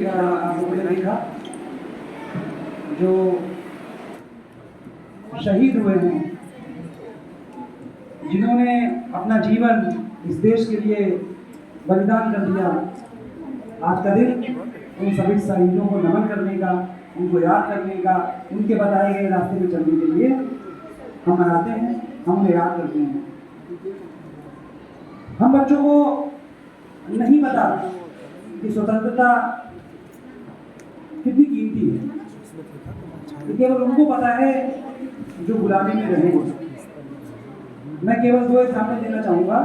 आप लोगों ने देखा जो शहीद हुए हैं, जिन्होंने अपना जीवन इस देश के लिए बलिदान कर दिया। आज का दिन उन सभी शहीदों को नमन करने का, उनको याद करने का, उनके बताए गए रास्ते में चलने के लिए हम मनाते हैं, हम उन्हें याद करते हैं। हम बच्चों को नहीं पता कि स्वतंत्रता कितनी कीमती है, केवल उनको पता है जो गुलामी में रहे। मैं केवल 2 एग्जाम्पल देना चाहूँगा।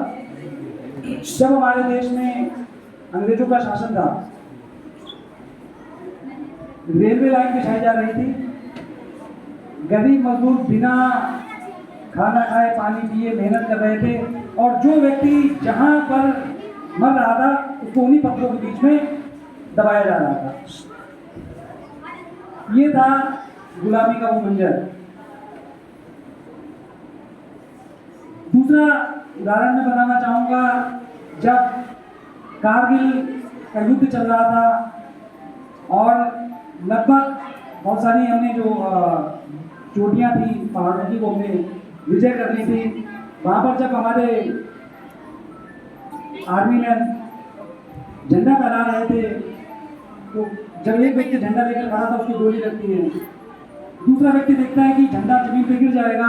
जब हमारे देश में अंग्रेजों का शासन था, रेलवे लाइन बिछाई जा रही थी, गरीब मजदूर बिना खाना खाए पानी पिए मेहनत कर रहे थे, और जो व्यक्ति जहां पर मर रहा था उसको उन्हीं पत्थरों के बीच में दबाया जा रहा था। ये था गुलामी का वो मंजर। दूसरा उदाहरण मैं बताना चाहूंगा, जब कारगिल का युद्ध चल रहा था और लगभग बहुत सारी हमने जो चोटियां थी पहाड़ों की, वो हमने विजय करनी थी। वहां पर जब हमारे आर्मी मैन झंडा फहरा रहे थे, तो जब एक व्यक्ति झंडा लेकर खड़ा था उसकी गोली लगती है, दूसरा व्यक्ति देखता है कि झंडा जमीन पे गिर जाएगा,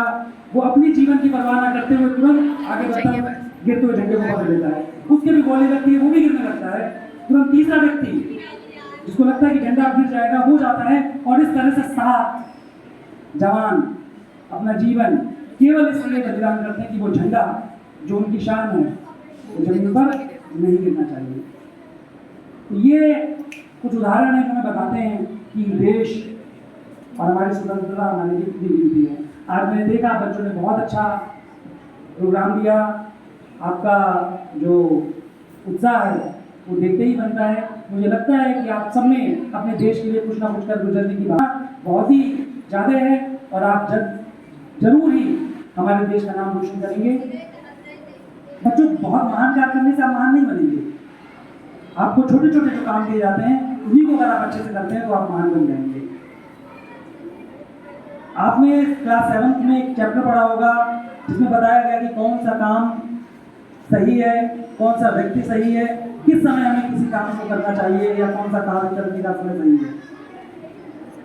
वो अपनी जीवन की परवाह न करते हुए तुरंत आगे बढ़ता है, गिरते हुए झंडे को पकड़ लेता है, उसके भी गोली लगती है, वो भी गिरने लगता है। तुरंत तीसरा व्यक्ति जिसको लगता है कि झंडा गिर जाएगा, वो जाता है, और इस तरह से 7 जवान अपना जीवन केवल इसलिए बलिदान करते हैं कि वो झंडा जो उनकी शान है वो जमीन पर नहीं गिरना चाहिए। तो ये कुछ उदाहरण है जो हमें बताते हैं कि देश और हमारी स्वतंत्रता हमारे लिए कितनी कीमती है। आज मैंने देखा बच्चों ने बहुत अच्छा प्रोग्राम दिया। आपका जो उत्साह है वो देखते ही बनता है। मुझे लगता है कि आप सब में अपने देश के लिए कुछ ना कुछ कर गुजरने की बात बहुत ही ज़्यादा है, और आप जरूर ही हमारे देश का नाम रोशन करेंगे। बच्चों, बहुत महान कार्य करने से आप महान नहीं बनेंगे। आपको छोटे छोटे जो काम दिए जाते हैं उन्हीं को अगर आप अच्छे से करते हैं तो आप महान बन जाएंगे। आपने क्लास 7 में एक चैप्टर पढ़ा होगा जिसमें बताया गया कि कौन सा काम सही है, कौन सा व्यक्ति सही है, किस समय हमें किसी काम को करना चाहिए, या कौन सा काम करने का समय सही है।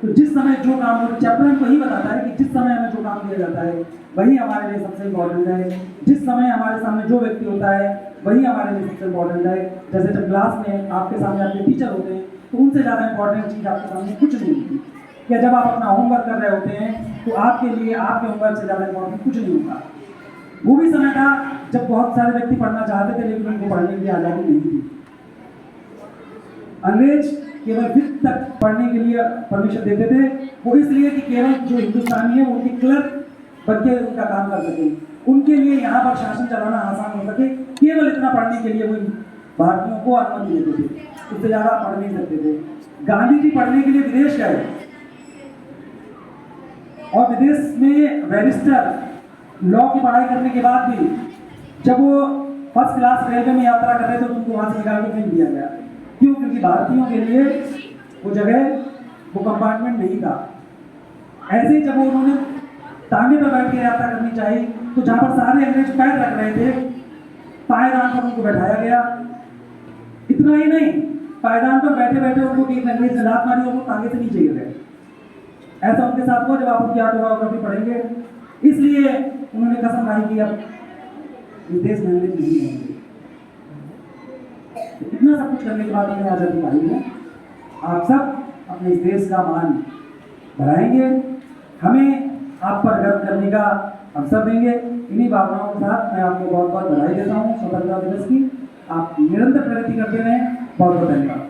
तो जिस समय जो काम, चैप्टर हमको ही बताता है कि जिस समय हमें जो काम दिया जाता है वही हमारे लिए सबसे इम्पोर्टेंट है। जिस समय हमारे सामने जो व्यक्ति होता है वही हमारे लिए सबसे इम्पोर्टेंट है। जैसे जब क्लास में आपके सामने आपके टीचर होते हैं तो उनसे ज़्यादा इम्पोर्टेंट चीज़ आपके सामने कुछ नहीं होती। या जब आप अपना होमवर्क कर रहे होते हैं तो आपके लिए आपके होमवर्क से ज़्यादा इम्पोर्टेंट कुछ नहीं होता। वो भी समय था जब बहुत सारे व्यक्ति पढ़ना चाहते थे लेकिन उनको पढ़ने की आज़ादी नहीं थी। अंग्रेज केवल 5th तक पढ़ने के लिए परमिशन देते थे, वो इसलिए कि केवल जो हिंदुस्तानी है वो उनकी क्लर्क बनके उनका काम कर सके, उनके लिए यहाँ पर शासन चलाना आसान हो सके। केवल इतना पढ़ने के लिए वो भारतीयों को अनुमति देते थे, उससे ज़्यादा पढ़ नहीं सकते थे। गांधी जी पढ़ने के लिए विदेश गए, और विदेश में बैरिस्टर लॉ की पढ़ाई करने के बाद भी जब वो फर्स्ट क्लास रेलवे में यात्रा कर रहे थे तो उनको वहाँ से निकाल के फेंक दिया गया। क्यों? क्योंकि भारतीयों के लिए वो जगह, वो कंपार्टमेंट नहीं था। ऐसे ही जब उन्होंने तांगे पर बैठ के यात्रा करनी चाहिए तो जहाँ पर सारे अंग्रेज पैर रख रहे थे, पायदान पर उनको बैठाया गया। इतना ही नहीं, पायदान पर बैठे बैठे उनको एक अंग्रेज ने लात मारी और वो तांगे से नीचे गिर गए। ऐसा उनके साथ हुआ जब आप उनकी ऑटोबायोग्राफी पढ़ेंगे। इसलिए उन्होंने कसम खाई कि अब इस देश में अंग्रेज नहीं होंगे। इतना सब कुछ करने के बाद हमें आज़ादी पाई है। आप सब अपने इस देश का मान बढ़ाएंगे, हमें आप पर गर्व करने का अवसर देंगे। इन्हीं भावनाओं के साथ मैं आपको बहुत बहुत बधाई देता हूँ स्वतंत्रता दिवस की। आप निरंतर प्रगति करते रहें। बहुत बहुत धन्यवाद।